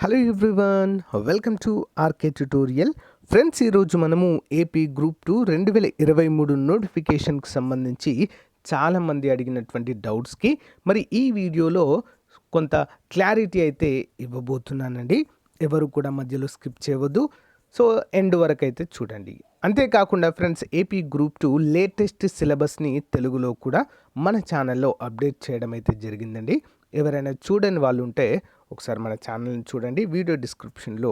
Hello everyone, welcome to RK tutorial. Friends, ఈరోజు మనము AP group 2 2023 నోటిఫికేషన్కి సంబంధించి చాలామంది అడిగినటువంటి డౌట్స్కి మరి ఈ వీడియోలో కొంత క్లారిటీ అయితే ఇవ్వబోతున్నానండి. ఎవరు కూడా మధ్యలో స్కిప్ చేయవద్దు. సో ఎండ్ వరకు అయితే చూడండి. అంతేకాకుండా ఫ్రెండ్స్, ఏపీ గ్రూప్ 2 లేటెస్ట్ సిలబస్ని తెలుగులో కూడా మన ఛానల్లో అప్డేట్ చేయడం అయితే జరిగిందండి. ఎవరైనా చూడని వాళ్ళు ఉంటే ఒకసారి మన ఛానల్ని చూడండి. వీడియో డిస్క్రిప్షన్లో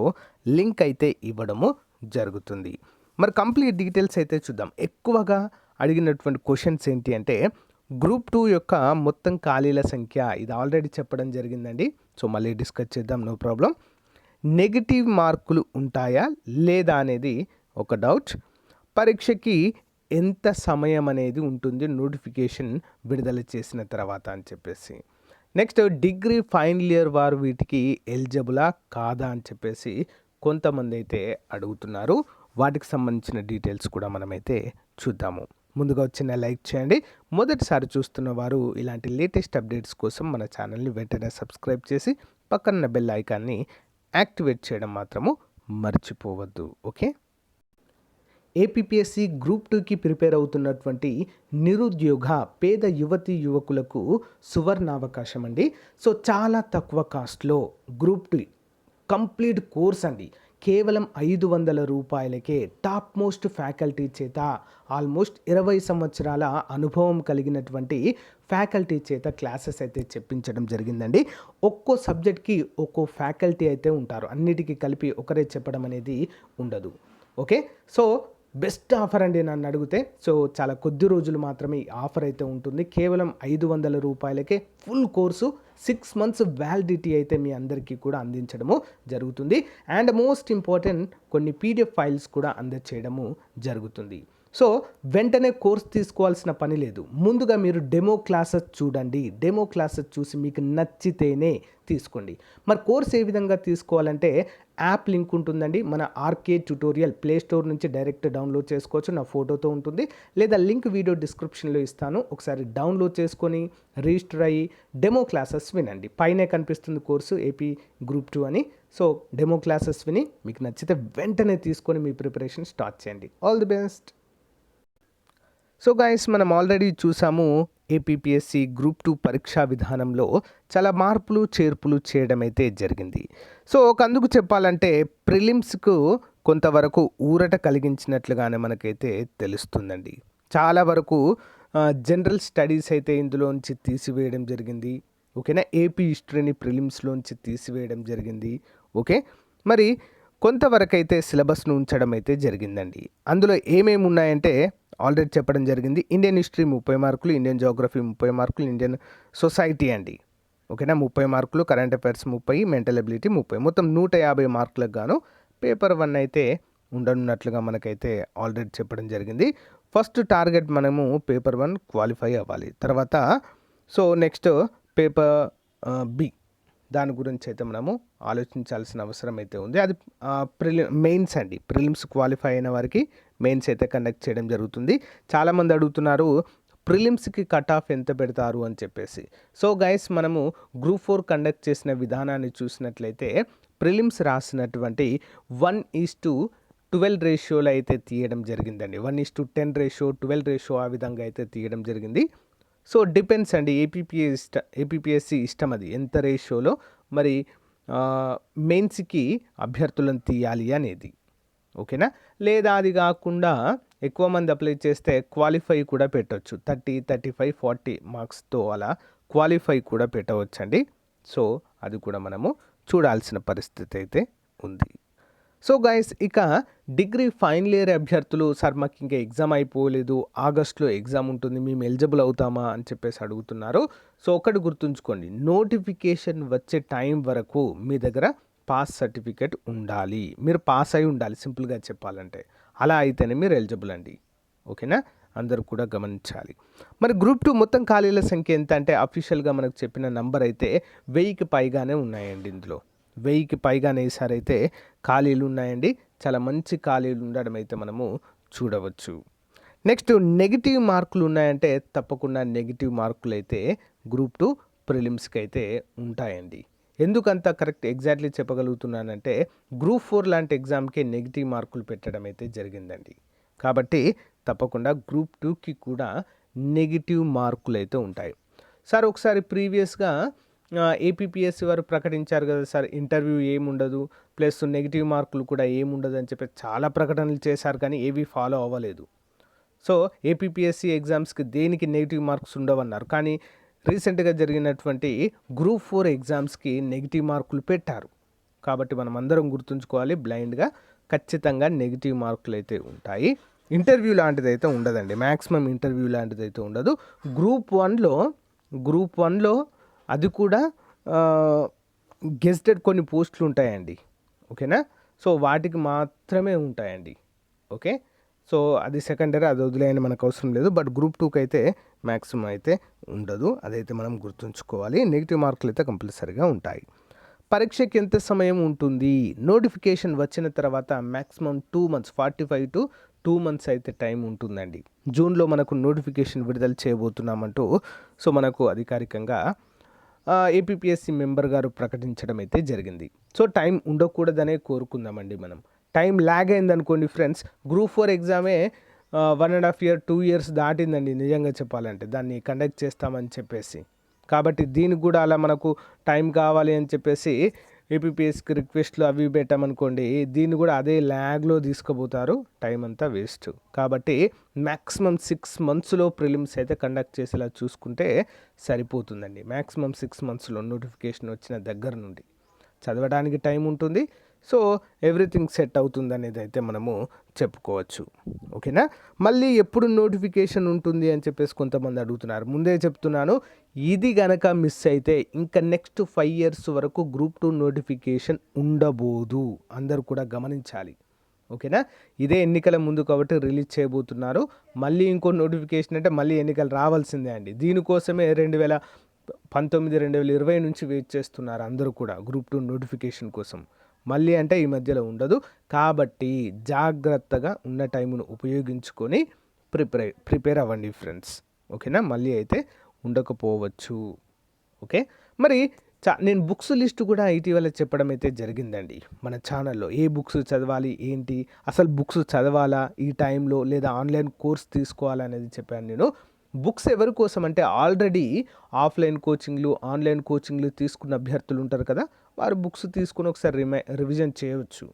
లింక్ అయితే ఇవ్వడము జరుగుతుంది. మరి కంప్లీట్ డీటెయిల్స్ అయితే చూద్దాం. ఎక్కువగా అడిగినటువంటి క్వశ్చన్స్ ఏంటి అంటే గ్రూప్ 2 యొక్క మొత్తం ఖాళీల సంఖ్య, ఇది ఆల్రెడీ చెప్పడం జరిగిందండి. సో మళ్ళీ డిస్కస్ చేద్దాం, నో ప్రాబ్లం. నెగిటివ్ మార్కులు ఉంటాయా లేదా అనేది ఒక డౌట్. పరీక్షకి ఎంత సమయం అనేది ఉంటుంది నోటిఫికేషన్ విడుదల చేసిన తర్వాత అని చెప్పేసి. నెక్స్ట్, డిగ్రీ ఫైనల్ ఇయర్ వారు వీటికి ఎలిజిబులా కాదా అని చెప్పేసి కొంతమంది అయితే అడుగుతున్నారు. వాటికి సంబంధించిన డీటెయిల్స్ కూడా మనమైతే చూద్దాము. ముందుగా వచ్చిన లైక్ చేయండి. మొదటిసారి చూస్తున్న వారు ఇలాంటి లేటెస్ట్ అప్డేట్స్ కోసం మన ఛానల్ని వెంటనే సబ్స్క్రైబ్ చేసి పక్కన బెల్ ఐకాన్ని యాక్టివేట్ చేయడం మాత్రము మర్చిపోవద్దు. ఓకే. ఏపీఎస్సి గ్రూప్ 2కి ప్రిపేర్ అవుతున్నటువంటి నిరుద్యోగ పేద యువతీ యువకులకు సువర్ణావకాశం అండి. సో చాలా తక్కువ కాస్ట్లో గ్రూప్ 2 కంప్లీట్ కోర్స్ అండి. కేవలం 500 రూపాయలకే టాప్ మోస్ట్ ఫ్యాకల్టీ చేత, ఆల్మోస్ట్ 20 సంవత్సరాల అనుభవం కలిగినటువంటి ఫ్యాకల్టీ చేత క్లాసెస్ అయితే చెప్పించడం జరిగిందండి. ఒక్కో సబ్జెక్ట్కి ఒక్కో ఫ్యాకల్టీ అయితే ఉంటారు. అన్నిటికీ కలిపి ఒకరే చెప్పడం అనేది ఉండదు. ఓకే. సో బెస్ట్ ఆఫర్ అండి నన్ను అడిగితే. సో చాలా కొద్ది రోజులు మాత్రమే ఈ ఆఫర్ అయితే ఉంటుంది. కేవలం 500 రూపాయలకే ఫుల్ కోర్సు 6 months వ్యాలిడిటీ అయితే మీ అందరికీ కూడా అందించడము జరుగుతుంది. అండ్ మోస్ట్ ఇంపార్టెంట్, కొన్ని పీడిఎఫ్ ఫైల్స్ కూడా అందచేయడము జరుగుతుంది. సో వెంటనే కోర్స్ తీసుకోవాల్సిన పని లేదు. ముందుగా మీరు డెమో క్లాసెస్ చూడండి. డెమో క్లాసెస్ చూసి మీకు నచ్చితేనే తీసుకోండి. మరి కోర్స్ ఏ విధంగా తీసుకోవాలంటే యాప్ లింక్ ఉంటుందండి. మన ఆర్కే ట్యుటోరియల్ ప్లే స్టోర్ నుంచి డైరెక్ట్ డౌన్లోడ్ చేసుకోవచ్చు. నా ఫోటోతో ఉంటుంది, లేదా లింక్ వీడియో డిస్క్రిప్షన్లో ఇస్తాను. ఒకసారి డౌన్లోడ్ చేసుకొని రిజిస్టర్ అయ్యి డెమో క్లాసెస్ వినండి. పైనే కనిపిస్తుంది కోర్సు ఏపీ గ్రూప్ 2 అని. సో డెమో క్లాసెస్ విని మీకు నచ్చితే వెంటనే తీసుకొని మీ ప్రిపరేషన్ స్టార్ట్ చేయండి. All the best. So guys, మనం ఆల్రెడీ చూసాము ఏపీఎస్సి గ్రూప్ 2 పరీక్షా విధానంలో చాలా మార్పులు చేర్పులు చేయడం అయితే జరిగింది. సో అందుకు చెప్పాలంటే ప్రిలిమ్స్కు కొంతవరకు ఊరట కలిగించినట్లుగానే మనకైతే తెలుస్తుందండి. చాలా వరకు జనరల్ స్టడీస్ అయితే ఇందులోంచి తీసివేయడం జరిగింది. ఓకేనా. ఏపీ హిస్టరీని ప్రిలిమ్స్లోంచి తీసివేయడం జరిగింది. ఓకే. మరి కొంతవరకు అయితే సిలబస్ను ఉంచడం అయితే జరిగిందండి. అందులో ఏమేమి ఉన్నాయంటే ఆల్రెడీ చెప్పడం జరిగింది. ఇండియన్ హిస్టరీ 30 మార్కులు, ఇండియన్ జోగ్రఫీ 30 మార్కులు, ఇండియన్ సొసైటీ అండి. ఓకేనా 30 మార్కులు, కరెంట్ అఫైర్స్ 30, మెంటల్ ఎబిలిటీ 30, మొత్తం 150 మార్కులకు గాను పేపర్ 1 అయితే ఉండనున్నట్లుగా మనకైతే ఆల్రెడీ చెప్పడం జరిగింది. ఫస్ట్ టార్గెట్ మనము పేపర్ 1 క్వాలిఫై అవ్వాలి. తర్వాత సో నెక్స్ట్ పేపర్ బి, దాని గురించి అయితే మనము ఆలోచించాల్సిన అవసరం అయితే ఉంది. అది మెయిన్స్ అండి. ప్రిలిమ్స్ క్వాలిఫై అయిన వారికి మెయిన్స్ అయితే కండక్ట్ చేయడం జరుగుతుంది. చాలామంది అడుగుతున్నారు ప్రిలిమ్స్కి కట్ ఆఫ్ ఎంత పెడతారు అని చెప్పేసి. సో గైస్, మనము గ్రూప్ 4 కండక్ట్ చేసిన విధానాన్ని చూసినట్లయితే ప్రిలిమ్స్ రాసినటువంటి 1:12 రేషియోలో అయితే తీయడం జరిగిందండి. 1:10 రేషియో, 12 రేషియో, ఆ విధంగా అయితే తీయడం జరిగింది. సో డిపెండ్స్ అండి, ఏపీఎస్సి ఇష్టం అది ఎంత రేషియోలో మరి మెయిన్స్కి అభ్యర్థులను తీయాలి అనేది. ఓకేనా. లేదా అది కాకుండా ఎక్కువ మంది అప్లై చేస్తే క్వాలిఫై కూడా పెట్టవచ్చు. 30, 35, 40 మార్క్స్తో అలా క్వాలిఫై కూడా పెట్టవచ్చండి. సో అది కూడా మనము చూడాల్సిన పరిస్థితి అయితే ఉంది. సో గైస్, ఇక డిగ్రీ ఫైనల్ ఇయర్ అభ్యర్థులు, సార్ మాకు ఇంకా ఎగ్జామ్ అయిపోలేదు, ఆగస్టులో ఎగ్జామ్ ఉంటుంది, మేము ఎలిజిబుల్ అవుతామా అని చెప్పేసి అడుగుతున్నారు. సో ఒకటి గుర్తుంచుకోండి, నోటిఫికేషన్ వచ్చే టైం వరకు మీ దగ్గర పాస్ సర్టిఫికేట్ ఉండాలి. మీరు పాస్ అయి ఉండాలి, సింపుల్గా చెప్పాలంటే. అలా అయితేనే మీరు ఎలిజిబుల్ అండి. ఓకేనా. అందరూ కూడా గమనించాలి. మరి గ్రూప్ 2 మొత్తం ఖాళీల సంఖ్య ఎంత అంటే అఫీషియల్గా మనకు చెప్పిన నంబర్ అయితే 1000కి పైగానే ఉన్నాయండి. ఇందులో 1000కి పైగానే ఈసారి అయితే ఖాళీలు ఉన్నాయండి. చాలా మంచి ఖాళీలు ఉండడం అయితే మనము చూడవచ్చు. నెక్స్ట్, నెగిటివ్ మార్కులు ఉన్నాయంటే తప్పకుండా నెగిటివ్ మార్కులు అయితే గ్రూప్ 2 ప్రిలిమ్స్కి అయితే ఉంటాయండి. ఎందుకంత కరెక్ట్ ఎగ్జాక్ట్లీ చెప్పగలుగుతున్నానంటే Group-4 లాంటి ఎగ్జామ్కి నెగిటివ్ మార్కులు పెట్టడం అయితే జరిగిందండి. కాబట్టి తప్పకుండా Group-2కి కూడా నెగిటివ్ మార్కులు అయితే ఉంటాయి. సార్ ఒకసారి ప్రీవియస్గా ఏపీపీఎస్సీ వారు ప్రకటించారు కదా సార్, ఇంటర్వ్యూ ఏముండదు ప్లస్ నెగిటివ్ మార్కులు కూడా ఏముండదు అని చెప్పి చాలా ప్రకటనలు చేశారు, కానీ ఏవి ఫాలో అవ్వలేదు. సో ఏపీపీఎస్సీ ఎగ్జామ్స్కి దేనికి నెగిటివ్ మార్క్స్ ఉండవన్నారు, కానీ రీసెంట్గా జరిగినటువంటి Group-4 ఎగ్జామ్స్కి నెగిటివ్ మార్కులు పెట్టారు. కాబట్టి మనం అందరం గుర్తుంచుకోవాలి, బ్లైండ్గా ఖచ్చితంగా నెగిటివ్ మార్కులు అయితే ఉంటాయి. ఇంటర్వ్యూ లాంటిది అయితే ఉండదండి, మ్యాక్సిమం ఇంటర్వ్యూ లాంటిది అయితే ఉండదు. Group-1లో అది కూడా గెస్టెడ్ కొన్ని పోస్టులు ఉంటాయండి, ఓకేనా. సో వాటికి మాత్రమే ఉంటాయండి, ఓకే. సో అది సెకండరీ, అది వదిలేయని మనకు అవసరం లేదు. బట్ Group-2కి అయితే మ్యాక్సిమం అయితే ఉండదు, అదైతే మనం గుర్తుంచుకోవాలి. నెగిటివ్ మార్కులు అయితే కంపల్సరీగా ఉంటాయి. పరీక్షకి ఎంత సమయం ఉంటుంది? నోటిఫికేషన్ వచ్చిన తర్వాత మ్యాక్సిమం 2 months, 45 to 2 months అయితే టైం ఉంటుందండి. జూన్లో మనకు నోటిఫికేషన్ విడుదల చేయబోతున్నామంటూ సో మనకు అధికారికంగా ఏపీపీఎస్సీ మెంబర్ గారు ప్రకటించడం అయితే జరిగింది. సో టైం ఉండకూడదనే కోరుకుందామండి మనం. టైం ల్యాగ్ అయిందనుకోండి ఫ్రెండ్స్, Group-4 ఎగ్జామే 1.5 year 2 years దాటిందండి నిజంగా చెప్పాలంటే, దాన్ని కండక్ట్ చేస్తామని చెప్పేసి. కాబట్టి దీనికి కూడా అలా మనకు టైం కావాలి అని చెప్పేసి ఏపీపీఎస్సీకి రిక్వెస్ట్లు అవి పెట్టామనుకోండి, దీన్ని కూడా అదే ల్యాగ్లో తీసుకుపోతారు, టైం అంతా వేస్ట్. కాబట్టి మ్యాక్సిమం 6 monthsలో ప్రిలిమ్స్ అయితే కండక్ట్ చేసేలా చూసుకుంటే సరిపోతుందండి. మ్యాక్సిమం 6 monthsలో నోటిఫికేషన్ వచ్చిన దగ్గర నుండి చదవడానికి టైం ఉంటుంది. సో ఎవ్రీథింగ్ సెట్ అవుతుంది అనేది అయితే మనము చెప్పుకోవచ్చు, ఓకేనా. మళ్ళీ ఎప్పుడు నోటిఫికేషన్ ఉంటుంది అని చెప్పేసి కొంతమంది అడుగుతున్నారు. ముందే చెప్తున్నాను, ఇది గనక మిస్ అయితే ఇంకా నెక్స్ట్ 5 years వరకు Group-2 నోటిఫికేషన్ ఉండబోదు, అందరూ కూడా గమనించాలి, ఓకేనా. ఇదే ఎన్నికల ముందు కాబట్టి రిలీజ్ చేయబోతున్నారు. మళ్ళీ ఇంకో నోటిఫికేషన్ అంటే మళ్ళీ ఎన్నికలు రావాల్సిందే అండి. దీనికోసమే 2019, 2020 నుంచి వెయిట్ చేస్తున్నారు అందరూ కూడా Group-2 నోటిఫికేషన్ కోసం. మళ్ళీ అంటే ఈ మధ్యలో ఉండదు. కాబట్టి జాగ్రత్తగా ఉన్న టైమును ఉపయోగించుకొని ప్రిపేర్ అవ్వండి ఫ్రెండ్స్, ఓకేనా. మళ్ళీ అయితే ఉండకపోవచ్చు, ఓకే. మరి నేను బుక్స్ లిస్ట్ కూడా ఇటీవల చెప్పడం అయితే జరిగిందండి మన ఛానల్లో. ఏ బుక్స్ చదవాలి ఏంటి, అసలు బుక్స్ చదవాలా ఈ టైంలో, లేదా ఆన్లైన్ కోర్స్ తీసుకోవాలా అనేది చెప్పాను నేను. బుక్స్ ఎవరి కోసం అంటే ఆల్రెడీ ఆఫ్లైన్ కోచింగ్లు, ఆన్లైన్ కోచింగ్లు తీసుకున్న అభ్యర్థులు ఉంటారు కదా, వారు బుక్స్ తీసుకుని ఒకసారి రివిజన్ చేయవచ్చు.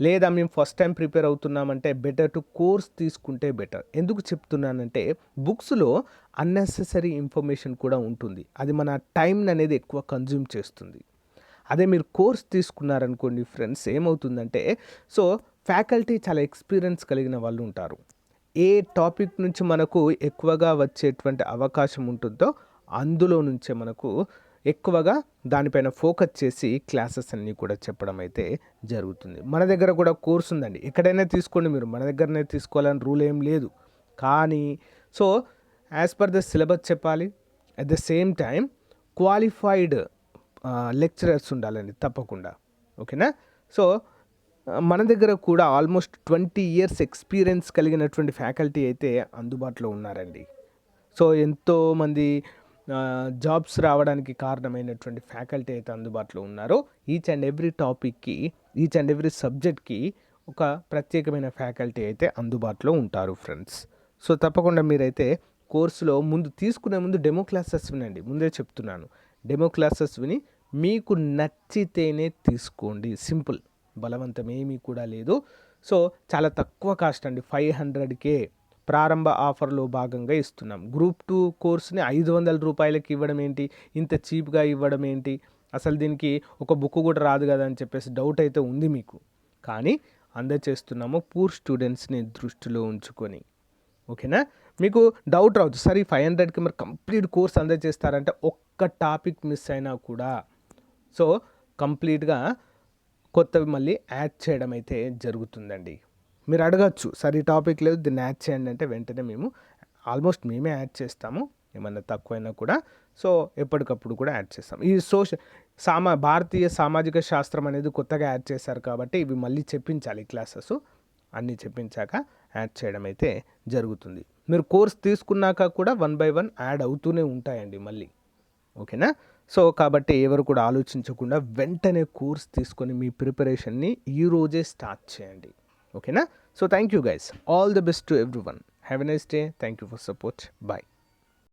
లేదా మేము ఫస్ట్ టైం ప్రిపేర్ అవుతున్నామంటే బెటర్ టు కోర్స్ తీసుకుంటే బెటర్. ఎందుకు చెప్తున్నానంటే బుక్స్లో అన్నెసెసరీ ఇన్ఫర్మేషన్ కూడా ఉంటుంది, అది మన టైం అనేది ఎక్కువ కన్జ్యూమ్ చేస్తుంది. అదే మీరు కోర్స్ తీసుకున్నారనుకోండి ఫ్రెండ్స్, ఏమవుతుందంటే సో ఫ్యాకల్టీ చాలా ఎక్స్పీరియన్స్ కలిగిన వాళ్ళు ఉంటారు. ఏ టాపిక్ నుంచి మనకు ఎక్కువగా వచ్చేటువంటి అవకాశం ఉంటుందో అందులో నుంచే మనకు ఎక్కువగా దానిపైన ఫోకస్ చేసి క్లాసెస్ అన్నీ కూడా చెప్పడం అయితే జరుగుతుంది. మన దగ్గర కూడా కోర్స్ ఉందండి, ఎక్కడైనా తీసుకోండి మీరు, మన దగ్గరనే తీసుకోవాలని రూల్ ఏం లేదు. కానీ so as per the syllabus చెప్పాలి, at the same time qualified lecturers ఉండాలండి తప్పకుండా, ఓకేనా. సో మన దగ్గర కూడా ఆల్మోస్ట్ 20 years ఎక్స్పీరియన్స్ కలిగినటువంటి ఫ్యాకల్టీ అయితే అందుబాటులో ఉన్నారండి. సో ఎంతోమంది జాబ్స్ రావడానికి కారణమైనటువంటి ఫ్యాకల్టీ అయితే అందుబాటులో ఉన్నారో, ఈచ్ అండ్ ఎవ్రీ టాపిక్కి, ఈచ్ అండ్ ఎవ్రీ సబ్జెక్ట్కి ఒక ప్రత్యేకమైన ఫ్యాకల్టీ అయితే అందుబాటులో ఉంటారు ఫ్రెండ్స్. సో తప్పకుండా మీరైతే కోర్సులో తీసుకునే ముందు డెమో క్లాసెస్ వినండి. ముందే చెప్తున్నాను, డెమో క్లాసెస్ విని మీకు నచ్చితేనే తీసుకోండి. సింపుల్, బలవంతం ఏమీ కూడా లేదు. సో చాలా తక్కువ కాస్ట్ అండి, 500K ప్రారంభ ఆఫర్లో భాగంగా ఇస్తున్నాం. Group-2 కోర్స్ని 500 రూపాయలకి ఇవ్వడం ఏంటి, ఇంత చీప్గా ఇవ్వడం ఏంటి, అసలు దీనికి ఒక బుక్ కూడా రాదు కదా అని చెప్పేసి డౌట్ అయితే ఉంది మీకు. కానీ అందజేస్తున్నాము పూర్ స్టూడెంట్స్ని దృష్టిలో ఉంచుకొని, ఓకేనా. మీకు డౌట్ రావచ్చు, సరే 500కి మరి కంప్లీట్ కోర్స్ అందజేస్తారంటే ఒక్క టాపిక్ మిస్ అయినా కూడా సో కంప్లీట్గా కొత్తవి మళ్ళీ యాడ్ చేయడం అయితే జరుగుతుందండి. మీరు అడగచ్చు, సరే ఈ టాపిక్ లేదు దీన్ని యాడ్ చేయండి అంటే వెంటనే మేము ఆల్మోస్ట్ మేమే యాడ్ చేస్తాము, ఏమన్నా తక్కువైనా కూడా. సో ఎప్పటికప్పుడు కూడా యాడ్ చేస్తాం. ఈ భారతీయ సామాజిక శాస్త్రం అనేది కొత్తగా యాడ్ చేశారు కాబట్టి ఇవి మళ్ళీ చెప్పించాలి, క్లాసెస్ అన్నీ చెప్పించాక యాడ్ చేయడం అయితే జరుగుతుంది. మీరు కోర్స్ తీసుకున్నాక కూడా 1 by 1 యాడ్ అవుతూనే ఉంటాయండి మళ్ళీ, ఓకేనా. సో కాబట్టి ఎవరు కూడా ఆలోచించకుండా వెంటనే కోర్స్ తీసుకొని మీ ప్రిపరేషన్ని ఈరోజే స్టార్ట్ చేయండి. ఓకేనా? So thank you guys. All the best to everyone. Have a nice day. Thank you for support. Bye.